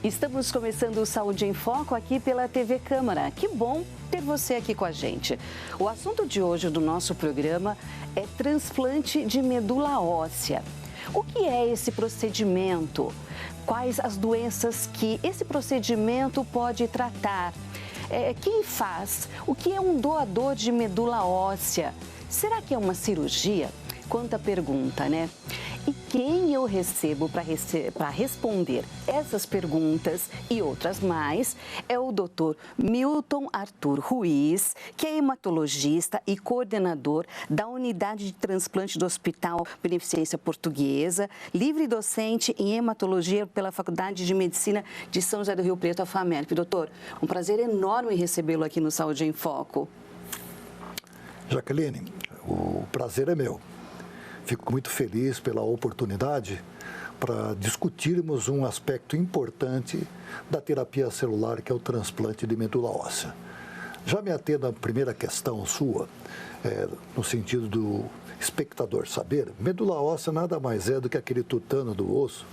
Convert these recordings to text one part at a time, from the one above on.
Estamos começando o Saúde em Foco aqui pela TV Câmara. Que bom ter você aqui com a gente. O assunto de hoje do nosso programa é transplante de medula óssea. O que é esse procedimento? Quais as doenças que esse procedimento pode tratar? Quem faz? O que é um doador de medula óssea? Será que é uma cirurgia? Quanta pergunta, né? E quem eu recebo para responder essas perguntas e outras mais é o Dr. Milton Arthur Ruiz, que é hematologista e coordenador da Unidade de Transplante do Hospital Beneficência Portuguesa, livre docente em hematologia pela Faculdade de Medicina de São José do Rio Preto, a FAMERP. Doutor, um prazer enorme recebê-lo aqui no Saúde em Foco. Jaqueline, o prazer é meu. Fico muito feliz pela oportunidade para discutirmos um aspecto importante da terapia celular, que é o transplante de medula óssea. Já me atendo à primeira questão sua, no sentido do espectador saber, medula óssea nada mais é do que aquele tutano do osso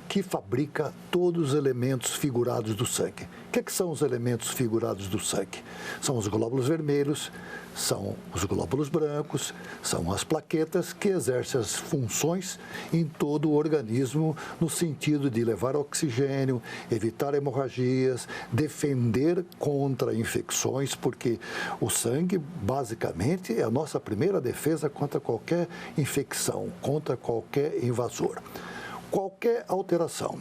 que fabrica todos os elementos figurados do sangue. O que são os elementos figurados do sangue? São os glóbulos vermelhos, são os glóbulos brancos, são as plaquetas que exercem as funções em todo o organismo no sentido de levar oxigênio, evitar hemorragias, defender contra infecções, porque o sangue, basicamente, é a nossa primeira defesa contra qualquer infecção, contra qualquer invasor. Qualquer alteração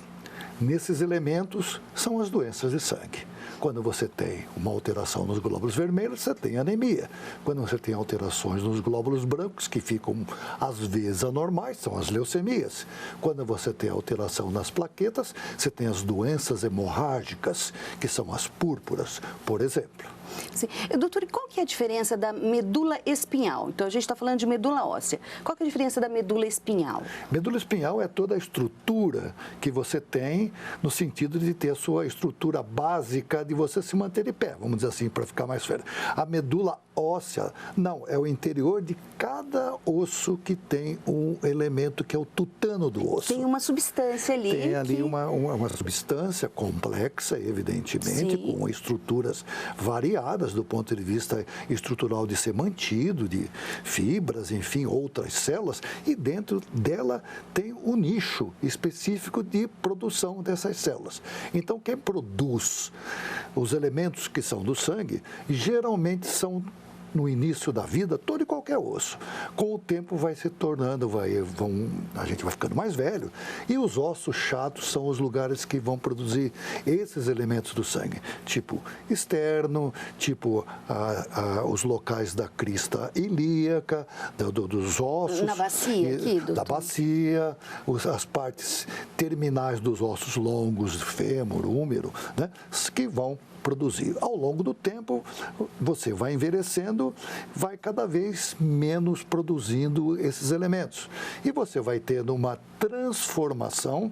nesses elementos são as doenças de sangue. Quando você tem uma alteração nos glóbulos vermelhos, você tem anemia. Quando você tem alterações nos glóbulos brancos, que ficam às vezes anormais, são as leucemias. Quando você tem alteração nas plaquetas, você tem as doenças hemorrágicas, que são as púrpuras, por exemplo. Sim. Doutor, e qual que é a diferença da medula espinhal? Então, a gente está falando de medula óssea. Qual que é a diferença da medula espinhal? Medula espinhal é toda a estrutura que você tem no sentido de ter a sua estrutura básica de você se manter de pé, vamos dizer assim, para ficar mais sério. A medula óssea, não, é o interior de cada osso que tem um elemento que é o tutano do osso. Tem uma substância ali. Tem ali uma substância complexa, evidentemente, sim, com estruturas variadas do ponto de vista estrutural de ser mantido, de fibras, enfim, outras células, e dentro dela tem um nicho específico de produção dessas células. Então, quem produz os elementos que são do sangue, geralmente são no início da vida, todo e qualquer osso. Com o tempo vai se tornando, a gente vai ficando mais velho, e os ossos chatos são os lugares que vão produzir esses elementos do sangue, tipo externo, tipo os locais da crista ilíaca, dos ossos. Na bacia aqui, doutor? Da bacia, as partes terminais dos ossos longos, fêmur, úmero, né, que vão produzir. Ao longo do tempo, você vai envelhecendo, vai cada vez menos produzindo esses elementos. E você vai tendo uma transformação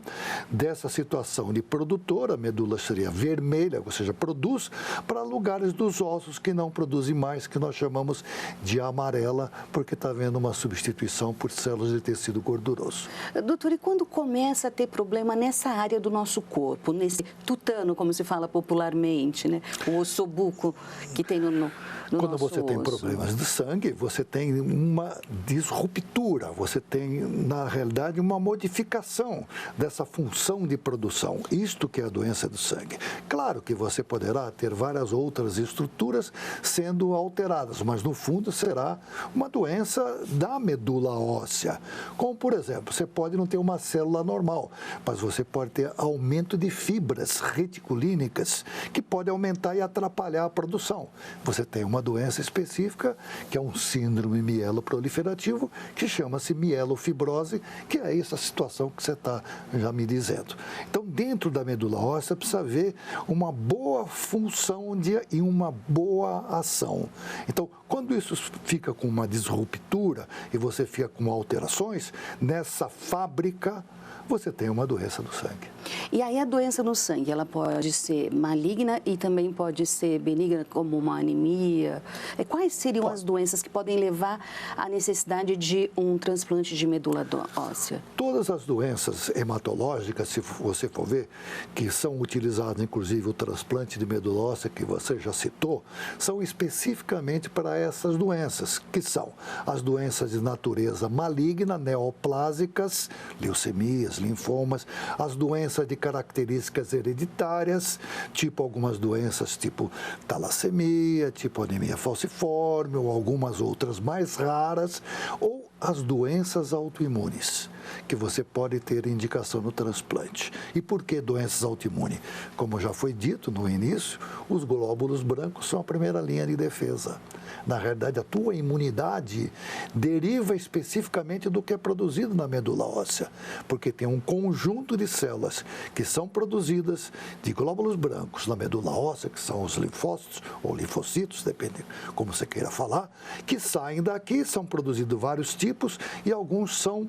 dessa situação de produtora, a medula seria vermelha, ou seja, produz, para lugares dos ossos que não produzem mais, que nós chamamos de amarela, porque está havendo uma substituição por células de tecido gorduroso. Doutor, e quando começa a ter problema nessa área do nosso corpo, nesse tutano, como se fala popularmente, né? O ossobuco que tem no Quando nosso você tem osso. problemas de sangue, você tem uma disruptura, você tem, na realidade, uma modificação dessa função de produção. Isto que é a doença do sangue. Claro que você poderá ter várias outras estruturas sendo alteradas, mas no fundo será uma doença da medula óssea. Como, por exemplo, você pode não ter uma célula normal, mas você pode ter aumento de fibras reticulínicas, que pode aumentar e atrapalhar a produção. Você tem uma doença específica, que é um síndrome mieloproliferativo, que chama-se mielofibrose, que é essa situação que você está já me dizendo. Então, dentro da medula óssea, precisa haver uma boa função e uma boa ação. Então, quando isso fica com uma disruptura e você fica com alterações, nessa fábrica, você tem uma doença do sangue. E aí a doença no sangue, ela pode ser maligna e também pode ser benigna, como uma anemia? Quais seriam as doenças que podem levar à necessidade de um transplante de medula óssea? Todas as doenças hematológicas, se você for ver, que são utilizadas, inclusive o transplante de medula óssea, que você já citou, são especificamente para essas doenças, que são as doenças de natureza maligna, neoplásicas, leucemias, linfomas, as doenças de características hereditárias, tipo algumas doenças tipo talassemia, tipo anemia falciforme, ou algumas outras mais raras, ou as doenças autoimunes, que você pode ter indicação no transplante. E por que doenças autoimunes? Como já foi dito no início, os glóbulos brancos são a primeira linha de defesa. Na realidade, a tua imunidade deriva especificamente do que é produzido na medula óssea, porque tem um conjunto de células que são produzidas de glóbulos brancos na medula óssea, que são os linfócitos ou linfocitos, depende como você queira falar, que saem daqui, são produzidos vários tipos e alguns são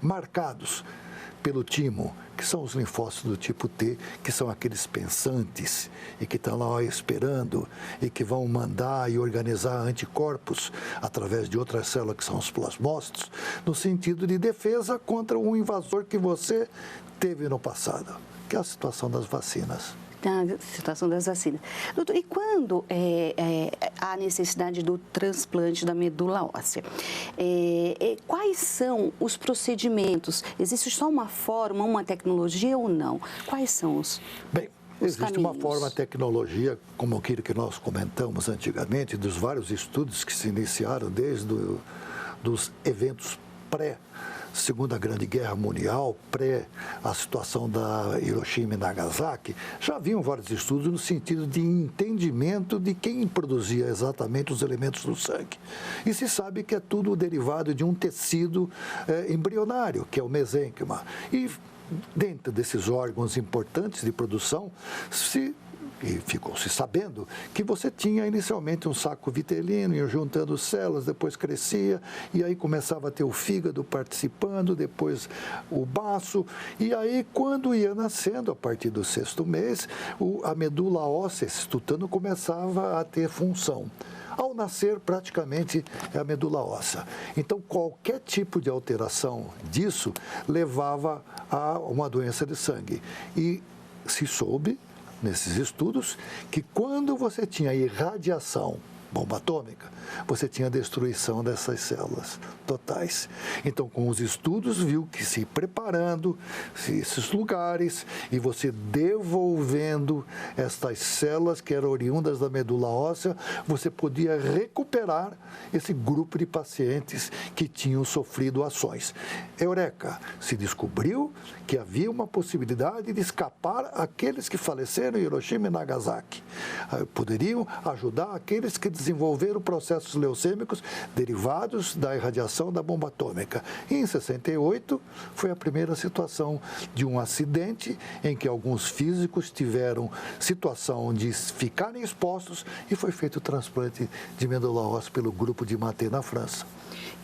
marcados pelo timo, que são os linfócitos do tipo T, que são aqueles pensantes e que estão lá esperando e que vão mandar e organizar anticorpos através de outras células que são os plasmócitos, no sentido de defesa contra um invasor que você teve no passado, que é a situação das vacinas. A situação das vacinas. Doutor, e quando há necessidade do transplante da medula óssea? Quais são os procedimentos? Existe só uma forma, uma tecnologia ou não? Quais são os Bem, existe caminhos? uma forma, tecnologia, como aquilo que nós comentamos antigamente, dos vários estudos que se iniciaram desde dos eventos Segunda Grande Guerra Mundial, a situação da Hiroshima e Nagasaki, já haviam vários estudos no sentido de entendimento de quem produzia exatamente os elementos do sangue. E se sabe que é tudo derivado de um tecido embrionário, que é o mesênquima. E dentro desses órgãos importantes de produção, e ficou-se sabendo que você tinha inicialmente um saco vitelino, ia juntando células, depois crescia, e aí começava a ter o fígado participando, depois o baço, e aí quando ia nascendo, a partir do 6º mês, a medula óssea, esse tutano, começava a ter função. Ao nascer, praticamente, é a medula óssea. Então, qualquer tipo de alteração disso levava a uma doença de sangue. E se soube, nesses estudos, que quando você tinha irradiação, bomba atômica, você tinha destruição dessas células totais. Então, com os estudos, viu que se preparando esses lugares e você devolvendo estas células que eram oriundas da medula óssea, você podia recuperar esse grupo de pacientes que tinham sofrido ações. Eureka! Se descobriu que havia uma possibilidade de escapar aqueles que faleceram em Hiroshima e Nagasaki. Poderiam ajudar aqueles que desenvolveram processos leucêmicos derivados da irradiação da bomba atômica. E em 68 foi a primeira situação de um acidente em que alguns físicos tiveram situação de ficarem expostos e foi feito o transplante de medula óssea pelo grupo de Maté na França.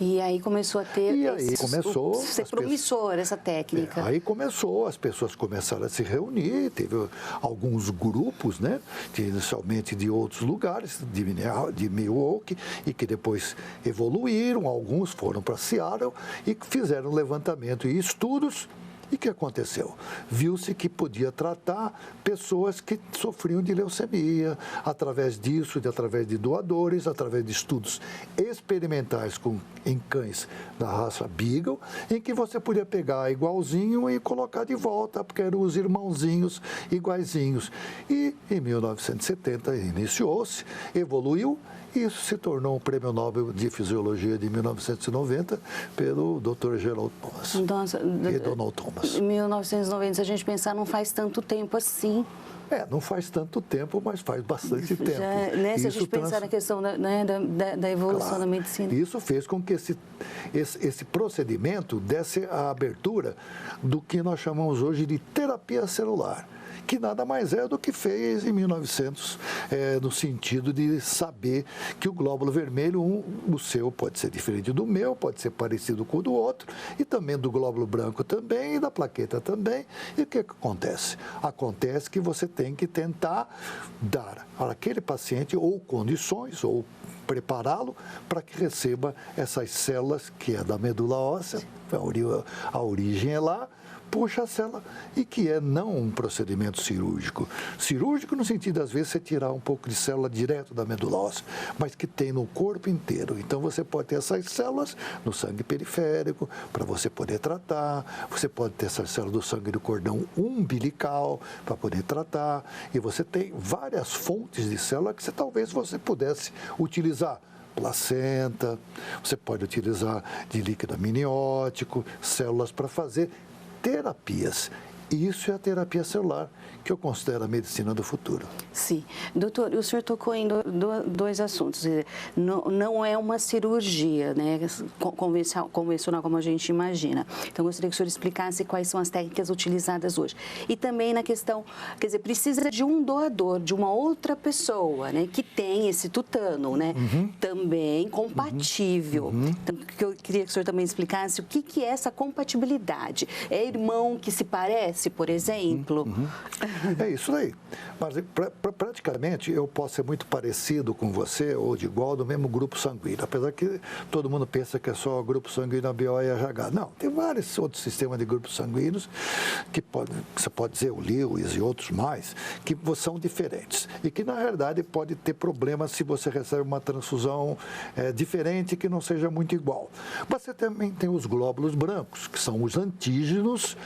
E aí começou a ter ser promissor essa técnica. Aí começou, as pessoas começaram a se reunir, teve alguns grupos, né, inicialmente de outros lugares, de Milwaukee, e que depois evoluíram, alguns foram para Seattle e fizeram levantamento e estudos. E o que aconteceu? Viu-se que podia tratar pessoas que sofriam de leucemia, através disso, através de doadores, através de estudos experimentais em cães da raça Beagle, em que você podia pegar igualzinho e colocar de volta, porque eram os irmãozinhos iguaizinhos. E em 1970 iniciou-se, evoluiu, e isso se tornou um prêmio Nobel de Fisiologia de 1990 pelo Dr. Gerald Thomas e Donald Thomas. 1990, se a gente pensar, não faz tanto tempo assim. Não faz tanto tempo, mas faz bastante tempo. Se a gente pensar na questão da evolução da medicina. Isso fez com que esse procedimento desse a abertura do que nós chamamos hoje de terapia celular, que nada mais é do que fez em 1900, no sentido de saber que o glóbulo vermelho, o seu pode ser diferente do meu, pode ser parecido com o do outro, e também do glóbulo branco também, e da plaqueta também. E o que acontece? Acontece que você tem que tentar dar àquele paciente ou condições, ou prepará-lo para que receba essas células, que é da medula óssea, a origem é lá, puxa a célula, e que é não um procedimento cirúrgico. Cirúrgico no sentido, às vezes, você tirar um pouco de célula direto da medula óssea, mas que tem no corpo inteiro. Então, você pode ter essas células no sangue periférico, para você poder tratar, você pode ter essas células do sangue do cordão umbilical, para poder tratar, e você tem várias fontes de célula que talvez você pudesse utilizar. Placenta, você pode utilizar de líquido amniótico, células para fazer terapias. Isso é a terapia celular, que eu considero a medicina do futuro. Sim. Doutor, o senhor tocou em dois assuntos. Não é uma cirurgia, né, convencional como a gente imagina. Então, eu gostaria que o senhor explicasse quais são as técnicas utilizadas hoje. E também na questão, quer dizer, precisa de um doador, de uma outra pessoa, né, que tem esse tutano, né, também compatível. Então, eu queria que o senhor também explicasse o que é essa compatibilidade. É irmão que se parece, por exemplo? É isso aí. Mas praticamente eu posso ser muito parecido com você ou de igual do mesmo grupo sanguíneo, apesar que todo mundo pensa que é só o grupo sanguíneo ABO e RH. Não, tem vários outros sistemas de grupos sanguíneos que você pode dizer o Lewis e outros mais, que são diferentes e que na realidade pode ter problemas se você recebe uma transfusão diferente que não seja muito igual. Mas você também tem os glóbulos brancos, que são os antígenos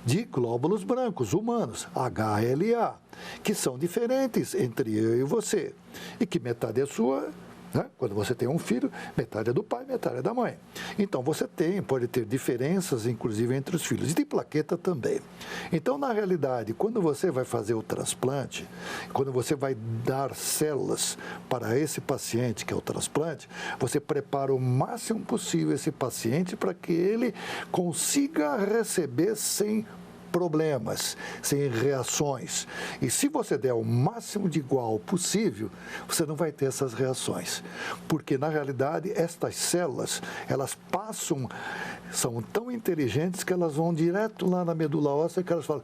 de glóbulos brancos humanos, HLA, que são diferentes entre eu e você, e que metade é sua, né? Quando você tem um filho, metade é do pai, metade é da mãe. Então, você pode ter diferenças, inclusive, entre os filhos, e de plaqueta também. Então, na realidade, quando você vai fazer o transplante, quando você vai dar células para esse paciente, que é o transplante, você prepara o máximo possível esse paciente para que ele consiga receber sem problemas, sem reações. E se você der o máximo de igual possível, você não vai ter essas reações. Porque, na realidade, estas células, elas são tão inteligentes que elas vão direto lá na medula óssea que elas falam,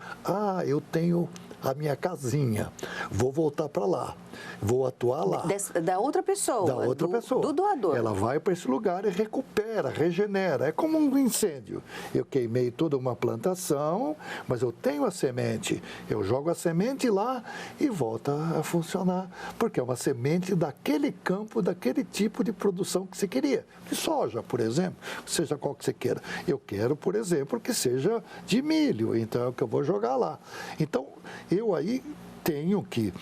eu tenho a minha casinha, vou voltar para lá, vou atuar lá. Da outra pessoa. Da outra pessoa. Do doador. Ela vai para esse lugar e recupera, regenera. É como um incêndio. Eu queimei toda uma plantação, mas eu tenho a semente. Eu jogo a semente lá e volta a funcionar, porque é uma semente daquele campo, daquele tipo de produção que você queria. De soja, por exemplo, seja qual que você queira. Eu quero, por exemplo, que seja de milho, então é o que eu vou jogar lá. Então, eu aí tenho que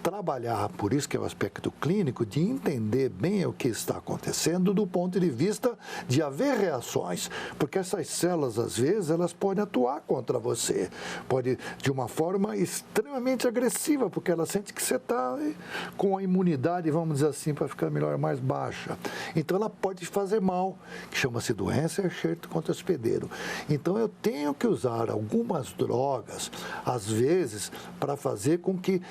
trabalhar, por isso que é o aspecto clínico, de entender bem o que está acontecendo do ponto de vista de haver reações, porque essas células, às vezes, elas podem atuar contra você, pode de uma forma extremamente agressiva, porque ela sente que você está com a imunidade, vamos dizer assim, para ficar melhor, mais baixa. Então, ela pode fazer mal, que chama-se doença Hershey contra hospedeiro. Então, eu tenho que usar algumas drogas, às vezes, para fazer com que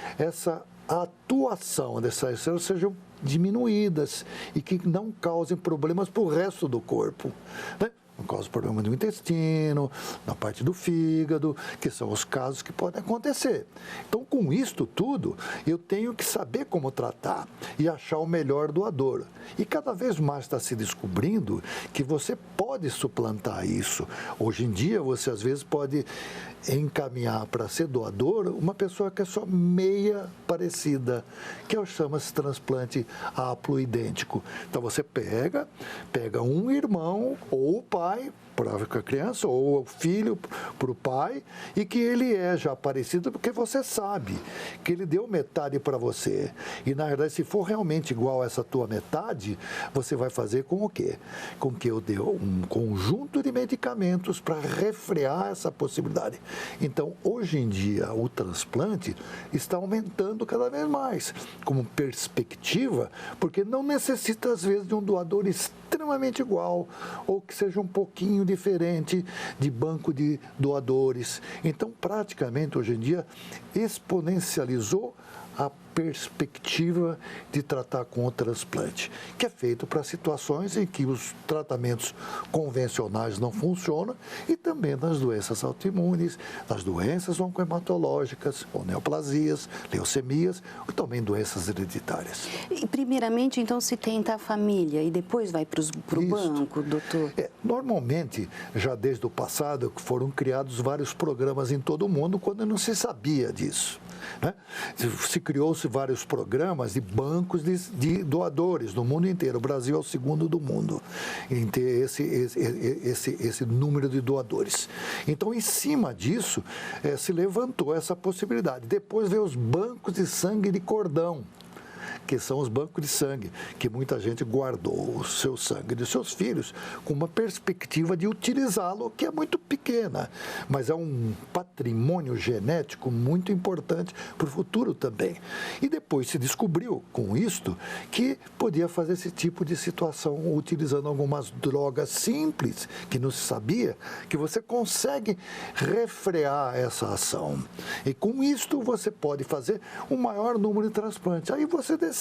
a atuação dessas células sejam diminuídas e que não causem problemas para o resto do corpo, né? Não causa problema no intestino, na parte do fígado, que são os casos que podem acontecer. Então, com isto tudo, eu tenho que saber como tratar e achar o melhor doador. E cada vez mais está se descobrindo que você pode suplantar isso. Hoje em dia, você às vezes pode encaminhar para ser doador uma pessoa que é só meia parecida, que chama-se transplante haploidêntico. Então, você pega um irmão ou o pai para a criança, ou o filho para o pai, e que ele é já parecido porque você sabe que ele deu metade para você. E, na verdade, se for realmente igual a essa tua metade, você vai fazer com o quê? Com que eu dê um conjunto de medicamentos para refrear essa possibilidade. Então, hoje em dia, o transplante está aumentando cada vez mais, como perspectiva, porque não necessita, às vezes, de um doador extremamente igual, ou que seja um pouquinho diferente de banco de doadores. Então, praticamente, hoje em dia, exponencializou a perspectiva de tratar com o transplante, que é feito para situações em que os tratamentos convencionais não funcionam e também nas doenças autoimunes, nas doenças oncohematológicas, ou neoplasias, leucemias, ou também doenças hereditárias. E primeiramente, então, se tenta a família e depois vai para o banco, doutor? Normalmente, já desde o passado, foram criados vários programas em todo o mundo quando não se sabia disso. Né? Se criou-se vários programas de bancos de doadores no mundo inteiro. O Brasil é o segundo do mundo em ter esse número de doadores. Então, em cima disso, se levantou essa possibilidade. Depois veio os bancos de sangue de cordão, que são os bancos de sangue, que muita gente guardou o seu sangue de seus filhos com uma perspectiva de utilizá-lo, que é muito pequena, mas é um patrimônio genético muito importante para o futuro também. E depois se descobriu, com isto, que podia fazer esse tipo de situação utilizando algumas drogas simples, que não se sabia, que você consegue refrear essa ação. E com isto você pode fazer um maior número de transplantes. Aí você decide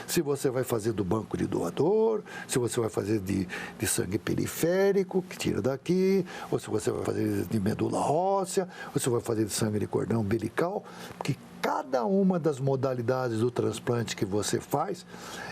se você vai fazer do banco de doador, se você vai fazer de sangue periférico, que tira daqui, ou se você vai fazer de medula óssea, ou se vai fazer de sangue de cordão umbilical, porque cada uma das modalidades do transplante que você faz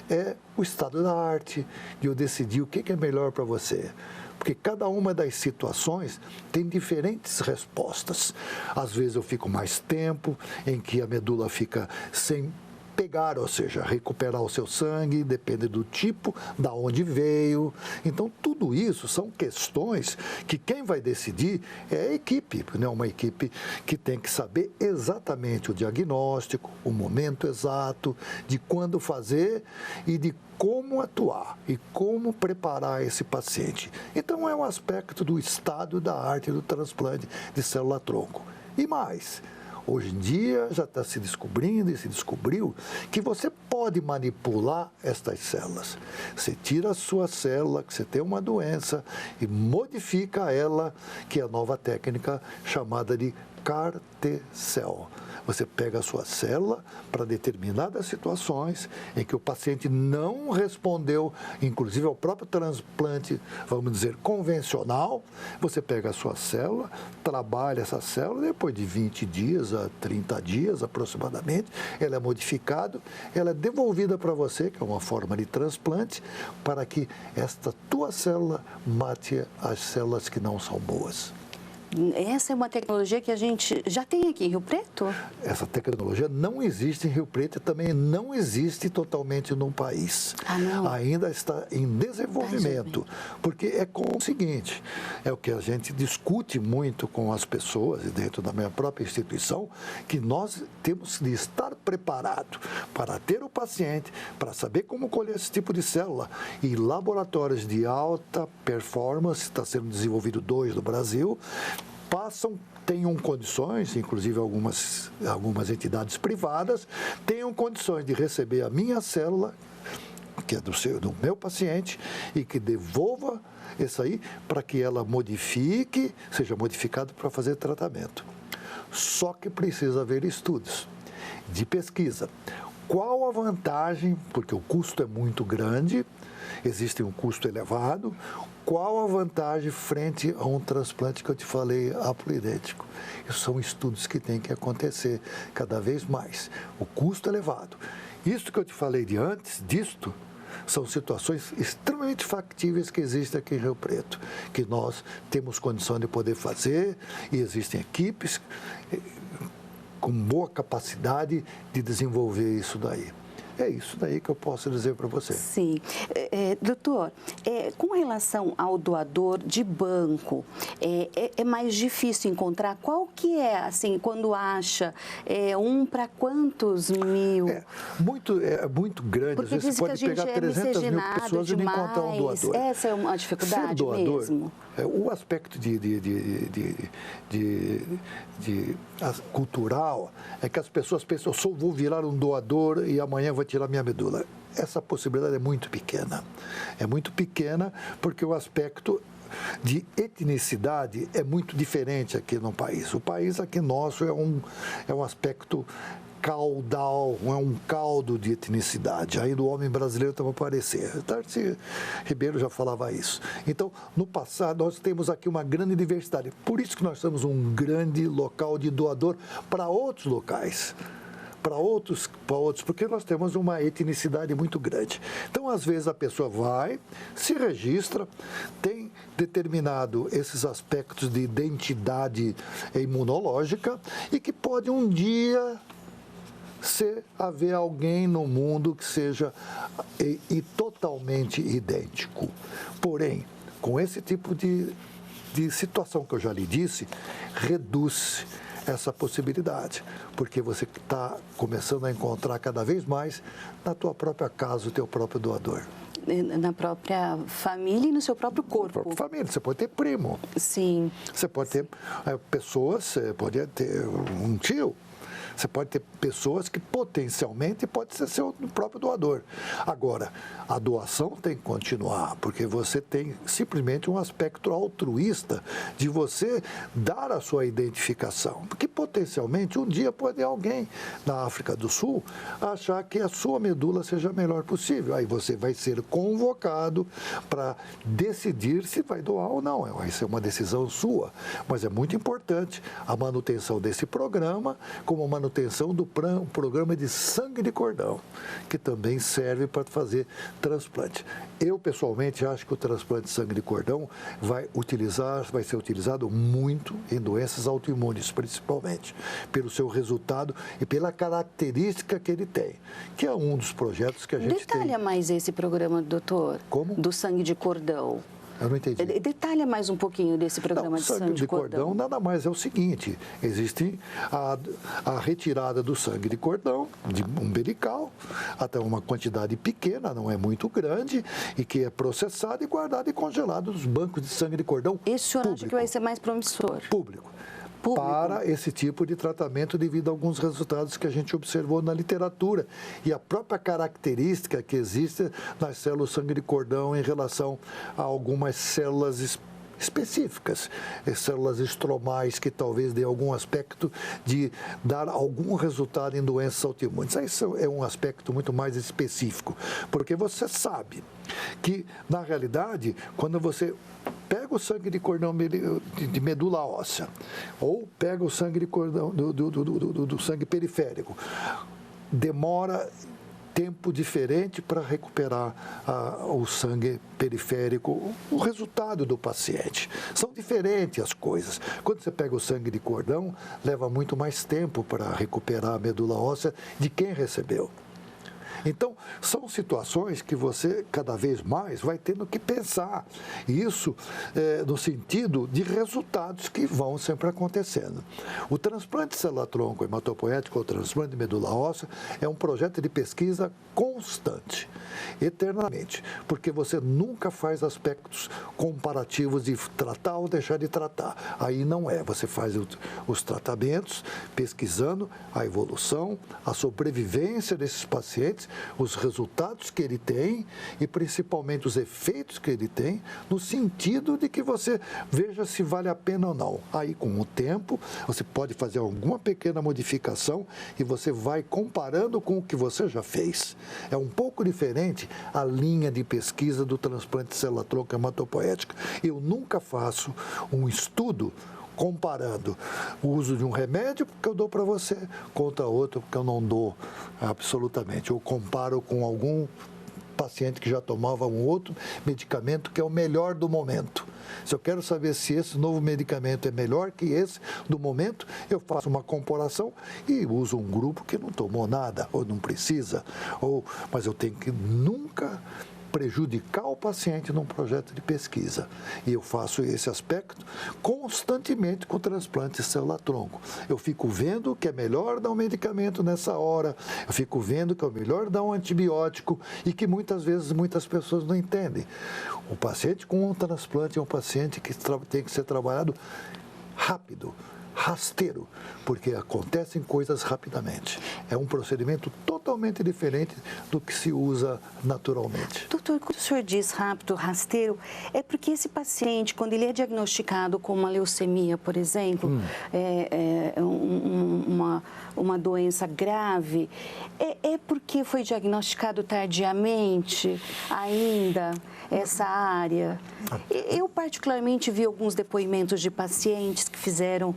é o estado da arte, de eu decidir o que é melhor para você. Porque cada uma das situações tem diferentes respostas. Às vezes eu fico mais tempo em que a medula fica sem pegar, ou seja, recuperar o seu sangue, depende do tipo, da onde veio. Então, tudo isso são questões que quem vai decidir é a equipe, né? Uma equipe que tem que saber exatamente o diagnóstico, o momento exato, de quando fazer e de como atuar e como preparar esse paciente. Então, é um aspecto do estado da arte do transplante de célula-tronco. E mais, hoje em dia já está se descobrindo e se descobriu que você pode manipular estas células. Você tira a sua célula, que você tem uma doença, e modifica ela, que é a nova técnica chamada de CAR-T-cell. Você pega a sua célula para determinadas situações em que o paciente não respondeu, inclusive ao próprio transplante, vamos dizer, convencional. Você pega a sua célula, trabalha essa célula, depois de 20 dias a 30 dias aproximadamente, ela é modificada, ela é devolvida para você, que é uma forma de transplante, para que esta tua célula mate as células que não são boas. Essa é uma tecnologia que a gente já tem aqui em Rio Preto? Essa tecnologia não existe em Rio Preto e também não existe totalmente no país. Ah, não? Ainda está em desenvolvimento, porque é com o seguinte, é o que a gente discute muito com as pessoas e dentro da minha própria instituição, que nós temos de estar preparado para ter o paciente, para saber como colher esse tipo de célula. E laboratórios de alta performance, está sendo desenvolvido 2 no Brasil, tenham condições, inclusive algumas entidades privadas, tenham condições de receber a minha célula, que é do meu paciente, e que devolva isso aí para que ela seja modificada para fazer tratamento. Só que precisa haver estudos de pesquisa. Qual a vantagem, porque o custo é muito grande, existe um custo elevado, qual a vantagem frente a um transplante que eu te falei haploidêntico? Isso são estudos que têm que acontecer cada vez mais. O custo elevado. Isso que eu te falei de antes, disto, são situações extremamente factíveis que existem aqui em Rio Preto, que nós temos condição de poder fazer, e existem equipes com boa capacidade de desenvolver isso daí. É isso daí que eu posso dizer para você. Sim. Doutor, com relação ao doador de banco, é mais difícil encontrar? Qual que é, assim, quando acha, um para quantos mil? É muito grande. Porque às vezes você pode pegar 300 mil pessoas e não encontrar um doador. Essa é uma dificuldade doador, mesmo? O aspecto cultural é que as pessoas pensam, eu vou virar um doador e amanhã vou tirar minha medula. Essa possibilidade é muito pequena. É muito pequena porque o aspecto de etnicidade é muito diferente aqui no país. O país aqui nosso é um aspecto caudal, é um caldo de etnicidade. Aí do homem brasileiro estava a aparecer. Darcy Ribeiro já falava isso. Então, no passado, nós temos aqui uma grande diversidade. Por isso que nós somos um grande local de doador para outros locais. Para outros, porque nós temos uma etnicidade muito grande. Então, às vezes, a pessoa vai, se registra, tem determinado esses aspectos de identidade imunológica e que pode um dia haver alguém no mundo que seja totalmente idêntico. Porém, com esse tipo de situação que eu já lhe disse, reduz essa possibilidade, porque você está começando a encontrar cada vez mais na tua própria casa o teu próprio doador. Na própria família e no seu próprio corpo. Na própria família, você pode ter primo. Sim. Você pode ter pessoas, você pode ter um tio. Você pode ter pessoas que potencialmente pode ser seu próprio doador. Agora, a doação tem que continuar, porque você tem simplesmente um aspecto altruísta de você dar a sua identificação. Porque potencialmente um dia pode alguém na África do Sul achar que a sua medula seja a melhor possível. Aí você vai ser convocado para decidir se vai doar ou não. Vai ser uma decisão sua. Mas é muito importante a manutenção desse programa, como a manutenção do programa de sangue de cordão, que também serve para fazer transplante. Eu, pessoalmente, acho que o transplante de sangue de cordão vai ser utilizado muito em doenças autoimunes, principalmente, pelo seu resultado e pela característica que ele tem, que é um dos projetos que a gente tem. Detalha mais esse programa, doutor. Como? Do sangue de cordão. Eu não entendi. Detalha mais um pouquinho desse programa de sangue de cordão. Nada mais é o seguinte, existe a retirada do sangue de cordão, de umbilical, até uma quantidade pequena, não é muito grande, e que é processado e guardado e congelado nos bancos de sangue de cordão Esse o senhor acha que vai ser mais promissor? Público. Para esse tipo de tratamento devido a alguns resultados que a gente observou na literatura e a própria característica que existe nas células sangue de cordão em relação a algumas células específicas, células estromais que talvez dê algum aspecto de dar algum resultado em doenças autoimunes. Isso é um aspecto muito mais específico, porque você sabe que, na realidade, quando você pega o sangue de cordão de medula óssea ou pega o sangue de cordão do sangue periférico, demora tempo diferente para recuperar o sangue periférico, o resultado do paciente. São diferentes as coisas. Quando você pega o sangue de cordão, leva muito mais tempo para recuperar a medula óssea de quem recebeu. Então, são situações que você, cada vez mais, vai tendo que pensar. Isso no sentido de resultados que vão sempre acontecendo. O transplante célula-tronco hematopoético, ou transplante de medula óssea, é um projeto de pesquisa constante, eternamente, porque você nunca faz aspectos comparativos de tratar ou deixar de tratar. Aí não é. Você faz os tratamentos, pesquisando a evolução, a sobrevivência desses pacientes, os resultados que ele tem e principalmente os efeitos que ele tem, no sentido de que você veja se vale a pena ou não. Aí, com o tempo, você pode fazer alguma pequena modificação e você vai comparando com o que você já fez. É um pouco diferente a linha de pesquisa do transplante célula-tronco hematopoética. Eu nunca faço um estudo comparando o uso de um remédio que eu dou para você contra outro que eu não dou absolutamente. Eu comparo com algum paciente que já tomava um outro medicamento que é o melhor do momento. Se eu quero saber se esse novo medicamento é melhor que esse do momento, eu faço uma comparação e uso um grupo que não tomou nada ou não precisa. Mas eu tenho que nunca prejudicar o paciente num projeto de pesquisa. E eu faço esse aspecto constantemente com o transplante célula-tronco. Eu fico vendo que é melhor dar um medicamento nessa hora, eu fico vendo que é melhor dar um antibiótico e que muitas vezes muitas pessoas não entendem. O paciente com um transplante é um paciente que tem que ser trabalhado rápido, rasteiro, porque acontecem coisas rapidamente. É um procedimento totalmente totalmente diferente do que se usa naturalmente. Doutor, quando o senhor diz rápido, rasteiro, é porque esse paciente, quando ele é diagnosticado com uma leucemia, por exemplo, uma doença grave, é porque foi diagnosticado tardiamente ainda essa área? Eu particularmente vi alguns depoimentos de pacientes que fizeram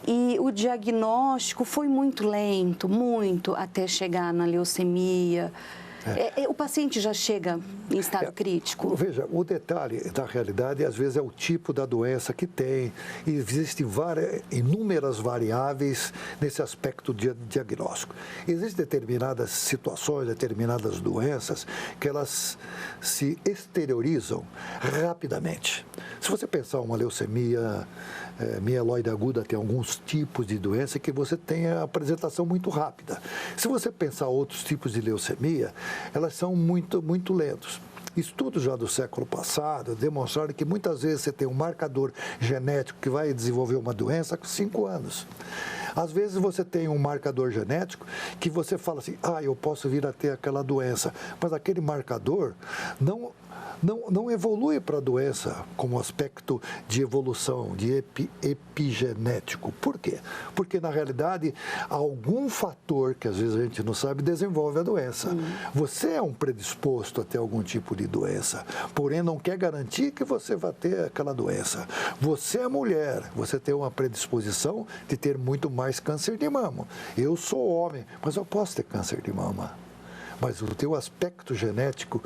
e o diagnóstico foi muito lento, muito, até chegar na leucemia. O paciente já chega em estado crítico? Veja, o detalhe da realidade, às vezes, é o tipo da doença que tem. E existem inúmeras variáveis nesse aspecto de diagnóstico. Existem determinadas situações, determinadas doenças, que elas se exteriorizam rapidamente. Se você pensar uma leucemia mieloide aguda, tem alguns tipos de doença que você tem a apresentação muito rápida. Se você pensar outros tipos de leucemia, elas são muito, muito lentos. Estudos já do século passado demonstraram que muitas vezes você tem um marcador genético que vai desenvolver uma doença com 5 anos. Às vezes você tem um marcador genético que você fala assim, eu posso vir a ter aquela doença, mas aquele marcador não evolui para a doença como aspecto de evolução, de epigenético. Por quê? Porque, na realidade, algum fator, que às vezes a gente não sabe, desenvolve a doença. Você é um predisposto a ter algum tipo de doença, porém não quer garantir que você vai ter aquela doença. Você é mulher, você tem uma predisposição de ter muito mais câncer de mama. Eu sou homem, mas eu posso ter câncer de mama. Mas o teu aspecto genético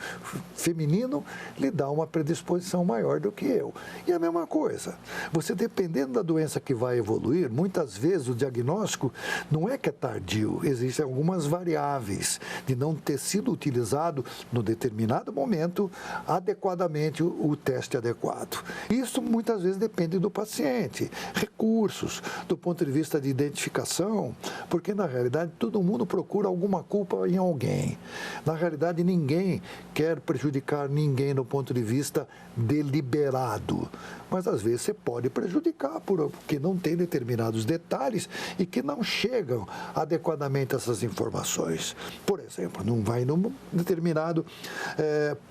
feminino lhe dá uma predisposição maior do que eu. E a mesma coisa, você dependendo da doença que vai evoluir, muitas vezes o diagnóstico não é que é tardio, existem algumas variáveis de não ter sido utilizado no determinado momento adequadamente o teste adequado. Isso muitas vezes depende do paciente, recursos, do ponto de vista de identificação, porque na realidade todo mundo procura alguma culpa em alguém. Na realidade, ninguém quer prejudicar ninguém do ponto de vista deliberado. Mas, às vezes, você pode prejudicar porque não tem determinados detalhes e que não chegam adequadamente a essas informações. Por exemplo, não vai num determinado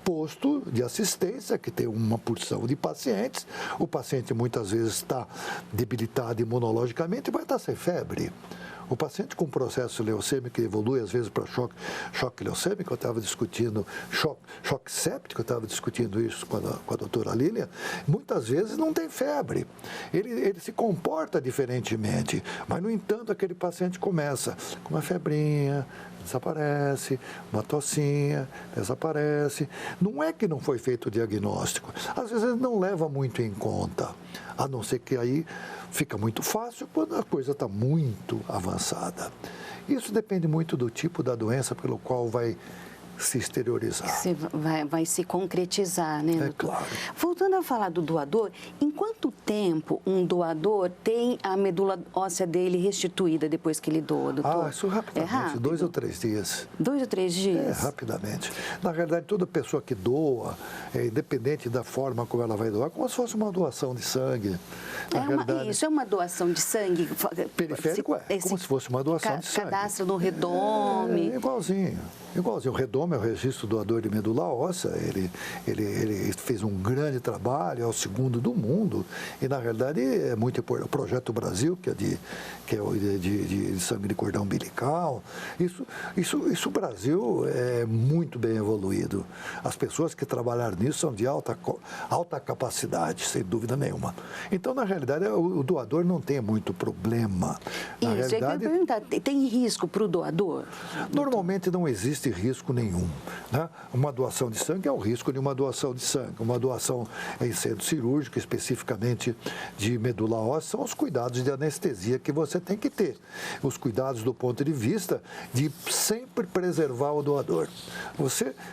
posto de assistência que tem uma porção de pacientes. O paciente, muitas vezes, está debilitado imunologicamente e vai estar sem febre. O paciente com processo leucêmico que evolui, às vezes, para choque leucêmico, eu estava discutindo, choque séptico, eu estava discutindo isso com a doutora Lília, muitas vezes não tem febre. Ele se comporta diferentemente, mas, no entanto, aquele paciente começa com uma febrinha, desaparece, uma tossinha, desaparece. Não é que não foi feito o diagnóstico. Às vezes ele não leva muito em conta, a não ser que aí fica muito fácil quando a coisa está muito avançada. Isso depende muito do tipo da doença pelo qual vai se exteriorizar. Vai se concretizar, né, doutor? Claro. Voltando a falar do doador, em quanto tempo um doador tem a medula óssea dele restituída depois que ele doa, doutor? Isso rapidamente, é rápido? 2 ou 3 dias. 2 ou 3 dias? Rapidamente. Na realidade, toda pessoa que doa, independente da forma como ela vai doar, como se fosse uma doação de sangue. Isso é uma doação de sangue? Periférico como se fosse uma doação de sangue. Cadastro no Redome? Igualzinho. O Redome é o registro doador de medula óssea. Ele fez um grande trabalho, é o segundo do mundo. E, na realidade, é muito importante. O Projeto Brasil, que é de sangue de cordão umbilical. Isso o Brasil é muito bem evoluído. As pessoas que trabalharam nisso são de alta capacidade, sem dúvida nenhuma. Então, na realidade, o doador não tem muito problema. Na realidade, eu ia perguntar, tem risco para o doador? Normalmente não existe risco nenhum. Né? Uma doação de sangue é o risco de uma doação de sangue. Uma doação em centro cirúrgico, especificamente de medula óssea, são os cuidados de anestesia que você tem que ter. Os cuidados do ponto de vista de sempre preservar o doador.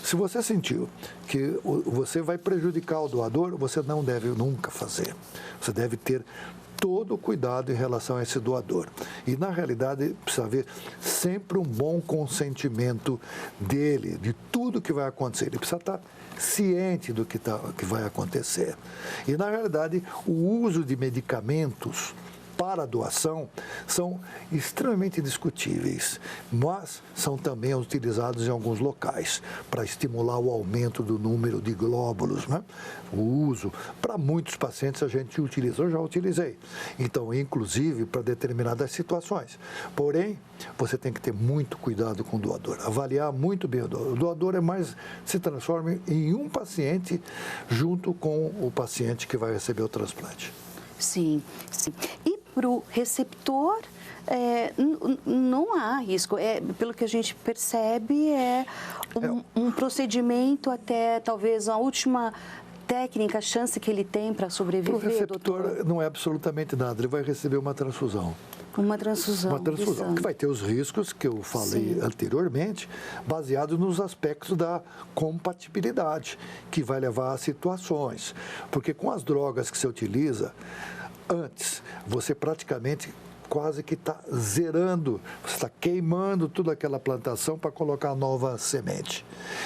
Se você sentiu que você vai prejudicar o doador, você não deve nunca fazer. Você deve ter todo o cuidado em relação a esse doador. E, na realidade, precisa haver sempre um bom consentimento dele, de tudo que vai acontecer. Ele precisa estar ciente do que vai acontecer. E, na realidade, o uso de medicamentos para a doação são extremamente discutíveis, mas são também utilizados em alguns locais para estimular o aumento do número de glóbulos, né? O uso, para muitos pacientes a gente utiliza, eu já utilizei, então inclusive para determinadas situações. Porém, você tem que ter muito cuidado com o doador, avaliar muito bem o doador. O doador se transforma em um paciente junto com o paciente que vai receber o transplante. Sim, sim. E para o receptor, não há risco. Pelo que a gente percebe, um procedimento até talvez a última técnica, a chance que ele tem para sobreviver, para o receptor, doutor? não é absolutamente nada, ele vai receber uma transfusão. Uma transfusão. Uma transfusão, que vai ter os riscos que eu falei Sim. anteriormente, baseado nos aspectos da compatibilidade, que vai levar a situações. Porque com as drogas que você utiliza, antes, você praticamente quase que está zerando, você está queimando toda aquela plantação para colocar nova semente.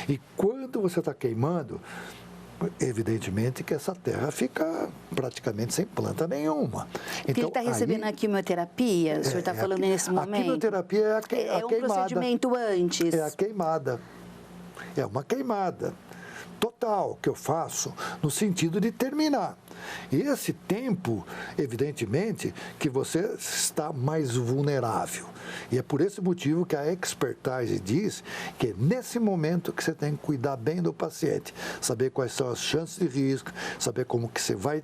E quando você está queimando, evidentemente que essa terra fica praticamente sem planta nenhuma. Então, ele está recebendo a quimioterapia? O senhor está falando nesse momento? A quimioterapia é a queimada. É um procedimento antes? É a queimada. É uma queimada total que eu faço no sentido de terminar. E esse tempo, evidentemente, que você está mais vulnerável. E é por esse motivo que a expertise diz que é nesse momento que você tem que cuidar bem do paciente, saber quais são as chances de risco, saber como que você vai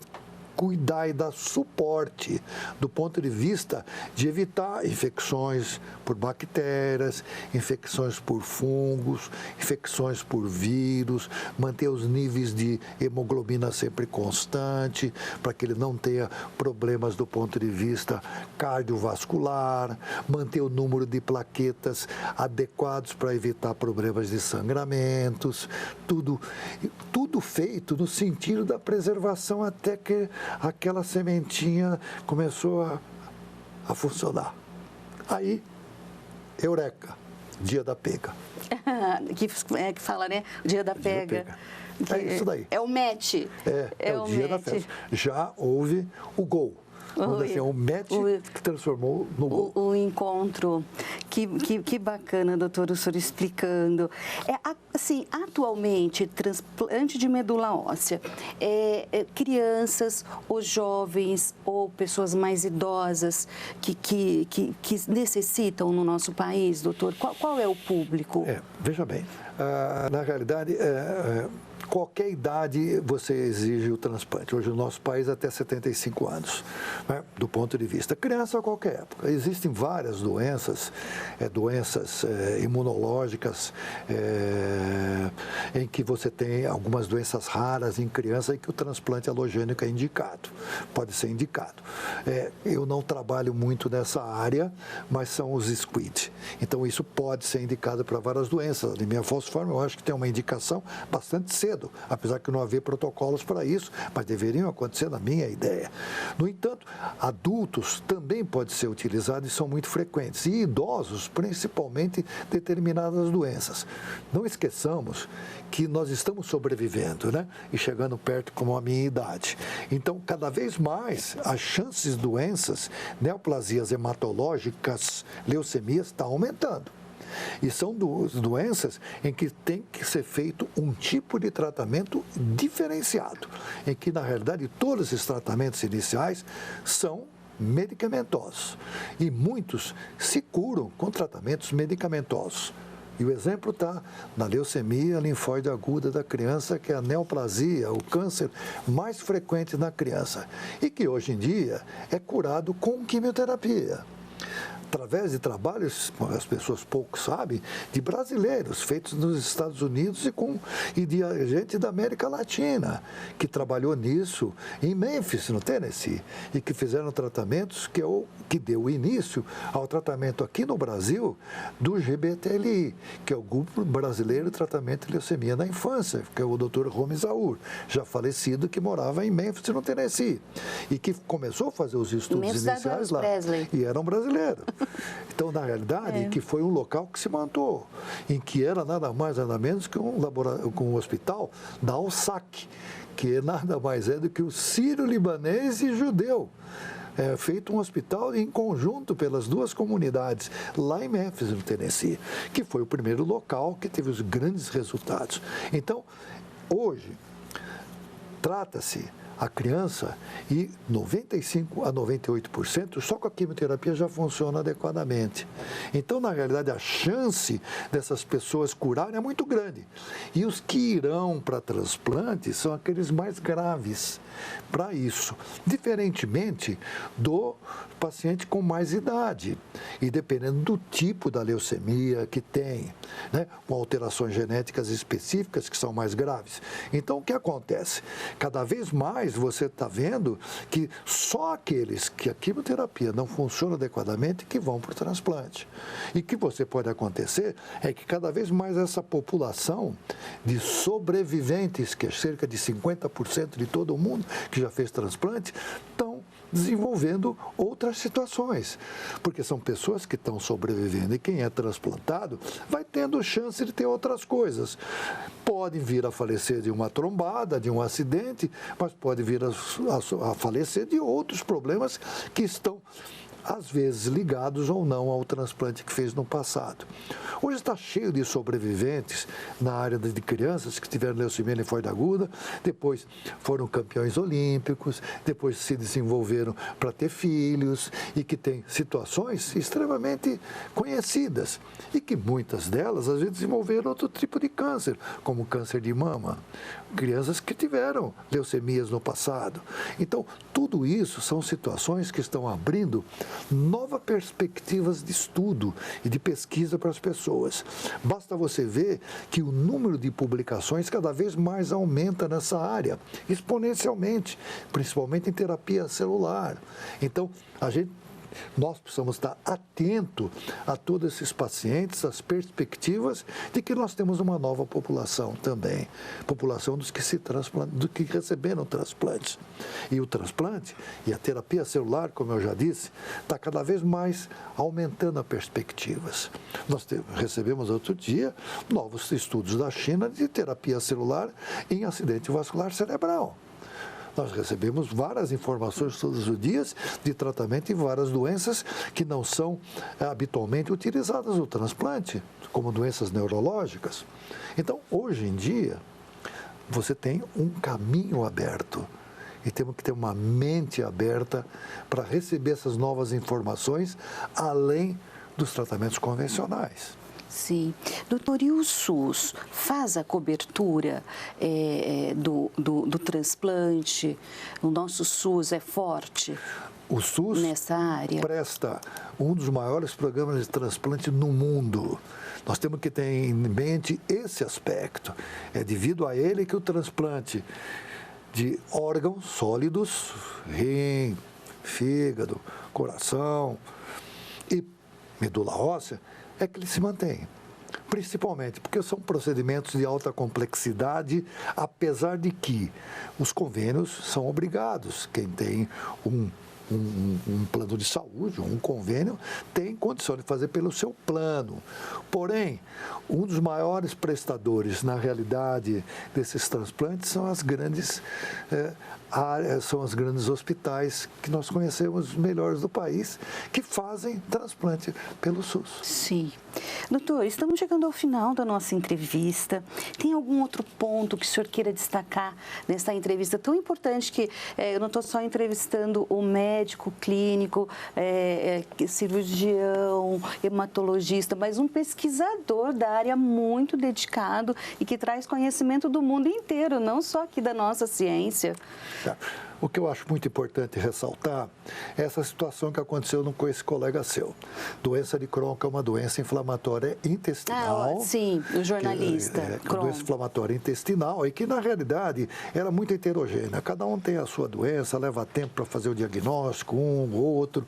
cuidar e dar suporte do ponto de vista de evitar infecções por bactérias, infecções por fungos, infecções por vírus, manter os níveis de hemoglobina sempre constante, para que ele não tenha problemas do ponto de vista cardiovascular, manter o número de plaquetas adequados para evitar problemas de sangramentos, tudo feito no sentido da preservação até que aquela sementinha começou a funcionar. Aí, eureka, dia da pega. que fala, né? Dia da pega. É isso daí. É o match. É o dia da festa. Já houve o gol. Vamos dizer assim, o match que transformou no gol. O encontro. Que bacana, doutor, o senhor explicando. Assim, atualmente, transplante de medula óssea, crianças ou jovens ou pessoas mais idosas que necessitam no nosso país, doutor? Qual é o público? Veja bem, na realidade, qualquer idade você exige o transplante. Hoje no nosso país até 75 anos, né? Do ponto de vista criança a qualquer época. Existem várias doenças, doenças imunológicas, em que você tem algumas doenças raras em criança e que o transplante alogênico é indicado, pode ser indicado. Eu não trabalho muito nessa área, mas são os SCID. Então isso pode ser indicado para várias doenças. A anemia falciforme eu acho que tem uma indicação bastante cedo, apesar de não haver protocolos para isso, mas deveriam acontecer na minha ideia. No entanto, adultos também pode ser utilizado e são muito frequentes, e idosos, principalmente determinadas doenças. Não esqueçamos que nós estamos sobrevivendo, né? E chegando perto como a minha idade. Então, cada vez mais, as chances de doenças, neoplasias hematológicas, leucemias, estão aumentando. E são doenças em que tem que ser feito um tipo de tratamento diferenciado, em que, na realidade, todos esses tratamentos iniciais são medicamentosos. E muitos se curam com tratamentos medicamentosos. E o exemplo está na leucemia linfóide aguda da criança, que é a neoplasia, o câncer mais frequente na criança, e que hoje em dia é curado com quimioterapia. Através de trabalhos, as pessoas pouco sabem, de brasileiros feitos nos Estados Unidos e de gente da América Latina, que trabalhou nisso em Memphis, no Tennessee, e que fizeram tratamentos que deu início ao tratamento aqui no Brasil do GBTLI, que é o Grupo Brasileiro de Tratamento de Leucemia na Infância, que é o Dr. Romy Zaur, já falecido, que morava em Memphis, no Tennessee, e que começou a fazer os estudos iniciais lá. E era um brasileiro. Então, na realidade, que foi um local que se montou, em que era nada mais, nada menos que um hospital da Al-Sac, que nada mais é do que o sírio-libanês e judeu. feito um hospital em conjunto pelas duas comunidades, lá em Memphis, no Tennessee, que foi o primeiro local que teve os grandes resultados. Então, hoje, trata-se a criança e 95% a 98% só com a quimioterapia já funciona adequadamente. Então, na realidade, a chance dessas pessoas curarem é muito grande. E os que irão para transplante são aqueles mais graves para isso, diferentemente do paciente com mais idade e dependendo do tipo da leucemia que tem, né, com alterações genéticas específicas que são mais graves. Então, o que acontece? Cada vez mais você está vendo que só aqueles que a quimioterapia não funciona adequadamente que vão para o transplante. E o que você pode acontecer é que cada vez mais essa população de sobreviventes, que é cerca de 50% de todo mundo que já fez transplante, estão desenvolvendo outras situações, porque são pessoas que estão sobrevivendo e quem é transplantado vai tendo chance de ter outras coisas. Pode vir a falecer de uma trombada, de um acidente, mas pode vir a falecer de outros problemas que estão às vezes ligados ou não ao transplante que fez no passado. Hoje está cheio de sobreviventes na área de crianças que tiveram leucemia linfóide aguda, depois foram campeões olímpicos, depois se desenvolveram para ter filhos e que têm situações extremamente conhecidas e que muitas delas às vezes desenvolveram outro tipo de câncer, como câncer de mama, crianças que tiveram leucemias no passado. Então, tudo isso são situações que estão abrindo novas perspectivas de estudo e de pesquisa para as pessoas. Basta você ver que o número de publicações cada vez mais aumenta nessa área, exponencialmente, principalmente em terapia celular. Então, nós precisamos estar atentos a todos esses pacientes, as perspectivas de que nós temos uma nova população também, população dos que do que receberam transplantes. E o transplante e a terapia celular, como eu já disse, está cada vez mais aumentando as perspectivas. Nós recebemos outro dia novos estudos da China de terapia celular em acidente vascular cerebral. Nós recebemos várias informações todos os dias de tratamento de várias doenças que não são habitualmente utilizadas no transplante, como doenças neurológicas. Então, hoje em dia, você tem um caminho aberto e temos que ter uma mente aberta para receber essas novas informações, além dos tratamentos convencionais. Sim. Doutor, e o SUS faz a cobertura do transplante? O nosso SUS é forte? O SUS nessa área presta um dos maiores programas de transplante no mundo. Nós temos que ter em mente esse aspecto. É devido a ele que o transplante de órgãos sólidos, rim, fígado, coração e medula óssea, é que ele se mantém. Principalmente porque são procedimentos de alta complexidade, apesar de que os convênios são obrigados. Quem tem um plano de saúde, um convênio, tem condição de fazer pelo seu plano. Porém, um dos maiores prestadores, na realidade, desses transplantes são as grandes são os grandes hospitais que nós conhecemos, os melhores do país, que fazem transplante pelo SUS. Sim. Doutor, estamos chegando ao final da nossa entrevista. Tem algum outro ponto que o senhor queira destacar nessa entrevista tão importante que eu não estou só entrevistando o médico clínico, cirurgião, hematologista, mas um pesquisador da área muito dedicado e que traz conhecimento do mundo inteiro, não só aqui da nossa ciência. O que eu acho muito importante ressaltar é essa situação que aconteceu com esse colega seu. Doença de Crohn, que é uma doença inflamatória intestinal. Sim, o jornalista. Doença inflamatória intestinal e que, na realidade, era muito heterogênea. Cada um tem a sua doença, leva tempo para fazer o diagnóstico, outro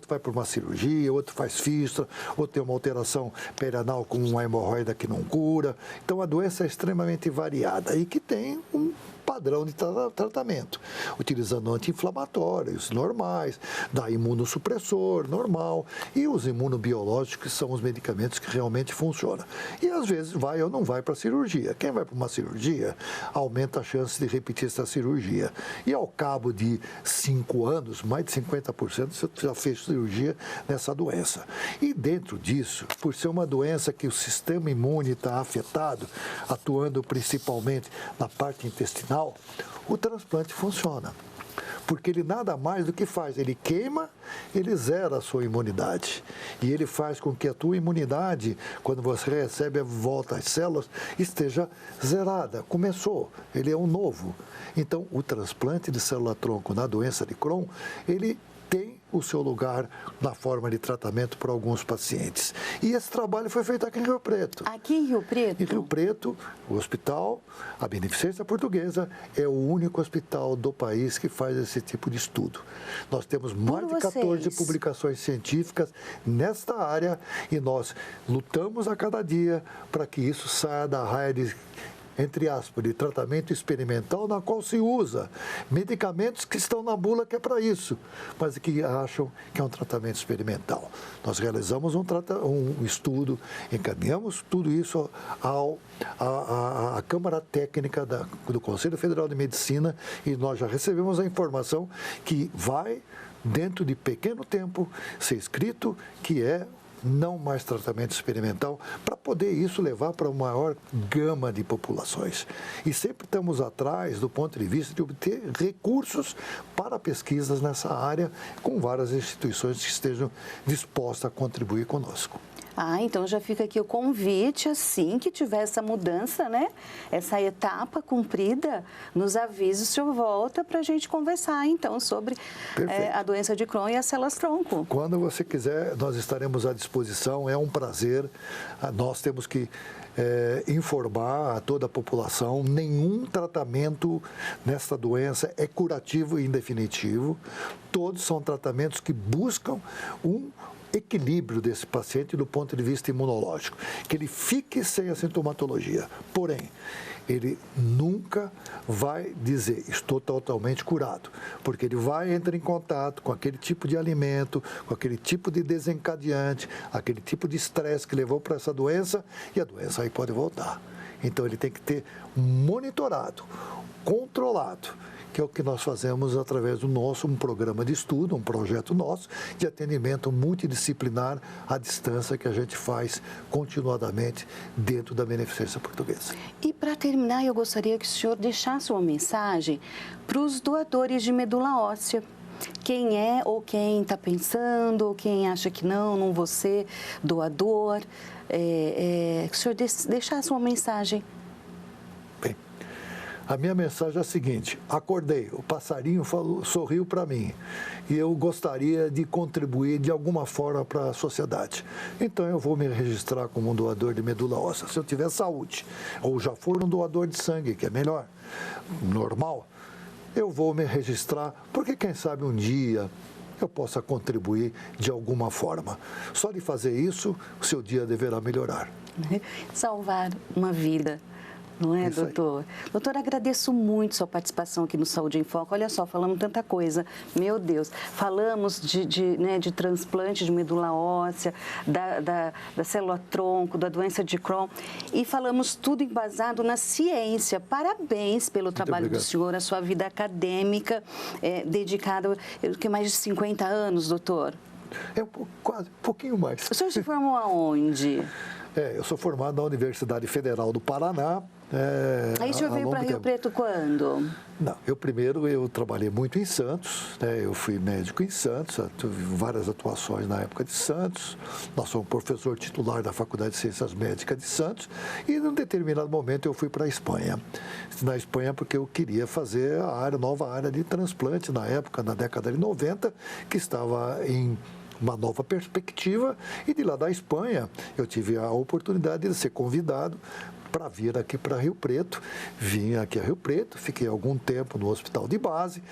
vai para uma cirurgia, outro faz fístula, outro tem uma alteração perianal com uma hemorroida que não cura. Então, a doença é extremamente variada e que tem um padrão de tratamento, utilizando anti-inflamatórios normais, da imunossupressor normal e os imunobiológicos, que são os medicamentos que realmente funcionam. E às vezes vai ou não vai para a cirurgia. Quem vai para uma cirurgia aumenta a chance de repetir essa cirurgia. E ao cabo de 5 anos, mais de 50% você já fez cirurgia nessa doença. E dentro disso, por ser uma doença que o sistema imune está afetado, atuando principalmente na parte intestinal, o transplante funciona. Porque ele nada mais do que faz, ele queima, ele zera a sua imunidade. E ele faz com que a tua imunidade, quando você recebe a volta às células, esteja zerada. Começou, ele é um novo. Então, o transplante de célula-tronco na doença de Crohn, ele tem o seu lugar na forma de tratamento para alguns pacientes. E esse trabalho foi feito aqui em Rio Preto. Aqui em Rio Preto? Em Rio Preto, o hospital, a Beneficência Portuguesa, é o único hospital do país que faz esse tipo de estudo. Nós temos mais de 14 publicações científicas nesta área e nós lutamos a cada dia para que isso saia da raia de, entre aspas, de tratamento experimental, na qual se usa medicamentos que estão na bula que é para isso, mas que acham que é um tratamento experimental. Nós realizamos um estudo, encaminhamos tudo isso à Câmara Técnica do Conselho Federal de Medicina e nós já recebemos a informação que vai, dentro de pequeno tempo, ser escrito que é não mais tratamento experimental, para poder isso levar para uma maior gama de populações. E sempre estamos atrás do ponto de vista de obter recursos para pesquisas nessa área, com várias instituições que estejam dispostas a contribuir conosco. Então já fica aqui o convite, assim que tiver essa mudança, né? Essa etapa cumprida, nos avise, o senhor volta para a gente conversar, então, sobre a doença de Crohn e as células-tronco. Quando você quiser, nós estaremos à disposição, é um prazer. Nós temos que informar a toda a população, nenhum tratamento nesta doença é curativo e indefinitivo. Todos são tratamentos que buscam um equilíbrio desse paciente do ponto de vista imunológico, que ele fique sem a sintomatologia. Porém, ele nunca vai dizer, estou totalmente curado, porque ele vai entrar em contato com aquele tipo de alimento, com aquele tipo de desencadeante, aquele tipo de estresse que levou para essa doença, e a doença aí pode voltar. Então, ele tem que ter monitorado, controlado, que é o que nós fazemos através do um programa de estudo, um projeto nosso de atendimento multidisciplinar à distância que a gente faz continuadamente dentro da Beneficência Portuguesa. E para terminar, eu gostaria que o senhor deixasse uma mensagem para os doadores de medula óssea. Quem é ou quem está pensando, ou quem acha que não vou ser doador, que o senhor deixasse uma mensagem. Bem, a minha mensagem é a seguinte: acordei, o passarinho sorriu para mim e eu gostaria de contribuir de alguma forma para a sociedade. Então eu vou me registrar como um doador de medula óssea, se eu tiver saúde, ou já for um doador de sangue, que é melhor, normal, eu vou me registrar, porque quem sabe um dia eu possa contribuir de alguma forma. Só de fazer isso, o seu dia deverá melhorar. Salvar uma vida. Não é, doutor? Doutor, agradeço muito sua participação aqui no Saúde em Foco. Olha só, falamos tanta coisa. Meu Deus, falamos de transplante de medula óssea, da célula-tronco, da doença de Crohn, e falamos tudo embasado na ciência. Parabéns pelo trabalho do senhor, a sua vida acadêmica, dedicada a mais de 50 anos, doutor. Quase, um pouquinho mais. O senhor se formou aonde? Eu sou formado na Universidade Federal do Paraná. Aí o senhor veio para Rio Preto quando? Não, eu trabalhei muito em Santos, eu fui médico em Santos, tive várias atuações na época de Santos. Nós somos professor titular da Faculdade de Ciências Médicas de Santos e, num determinado momento, eu fui para a Espanha. Na Espanha porque eu queria fazer a nova área de transplante, na época, na década de 90, que estava em uma nova perspectiva, e de lá da Espanha eu tive a oportunidade de ser convidado para vir aqui para Rio Preto. Vim aqui a Rio Preto, fiquei algum tempo no hospital de base,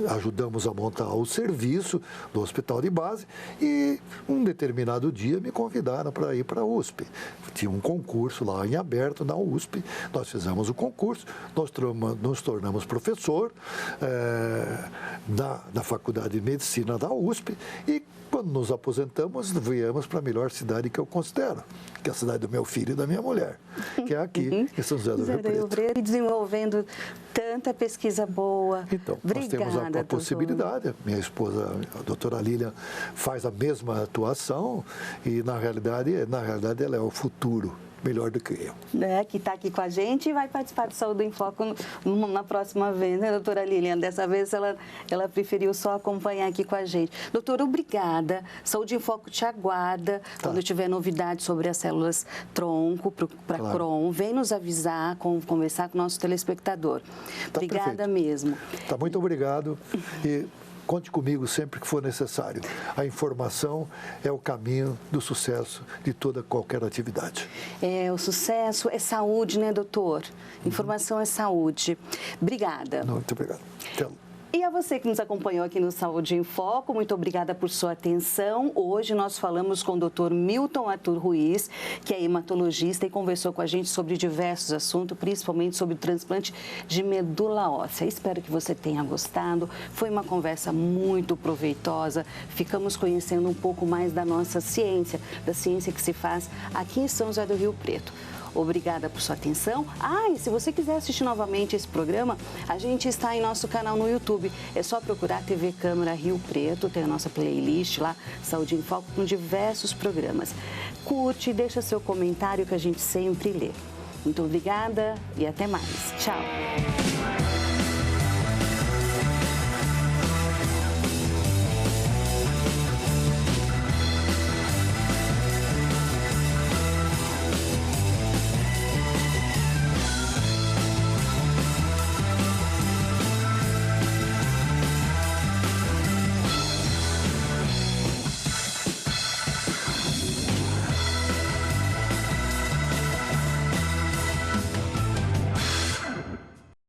ajudamos a montar o serviço do hospital de base e um determinado dia me convidaram para ir para a USP. Tinha um concurso lá em aberto na USP, nós fizemos o concurso, nos tornamos professor da Faculdade de Medicina da USP e quando nos aposentamos, viemos para a melhor cidade que eu considero, que é a cidade do meu filho e da minha mulher, que é aqui, em São José do Rio Preto. E desenvolvendo tanta pesquisa boa. Então, Obrigada, nós temos a possibilidade. Minha esposa, a doutora Lilian, faz a mesma atuação e, na realidade, ela é o futuro. Melhor do que eu. Que está aqui com a gente e vai participar do Saúde em Foco na próxima vez, né, doutora Lilian? Dessa vez ela preferiu só acompanhar aqui com a gente. Doutora, obrigada. Saúde em Foco te aguarda. Quando tiver novidades sobre as células tronco para Crohn, vem nos avisar, conversar com o nosso telespectador. Obrigada perfeito. Mesmo. Muito obrigado. E conte comigo sempre que for necessário. A informação é o caminho do sucesso de qualquer atividade. O sucesso é saúde, né, doutor? Informação é saúde. Obrigada. Muito obrigado. Até. E a você que nos acompanhou aqui no Saúde em Foco, muito obrigada por sua atenção. Hoje nós falamos com o Dr. Milton Arthur Ruiz, que é hematologista e conversou com a gente sobre diversos assuntos, principalmente sobre o transplante de medula óssea. Espero que você tenha gostado. Foi uma conversa muito proveitosa. Ficamos conhecendo um pouco mais da nossa ciência, da ciência que se faz aqui em São José do Rio Preto. Obrigada por sua atenção. E se você quiser assistir novamente esse programa, a gente está em nosso canal no YouTube. É só procurar TV Câmara Rio Preto, tem a nossa playlist lá, Saúde em Foco, com diversos programas. Curte, deixa seu comentário que a gente sempre lê. Muito obrigada e até mais. Tchau.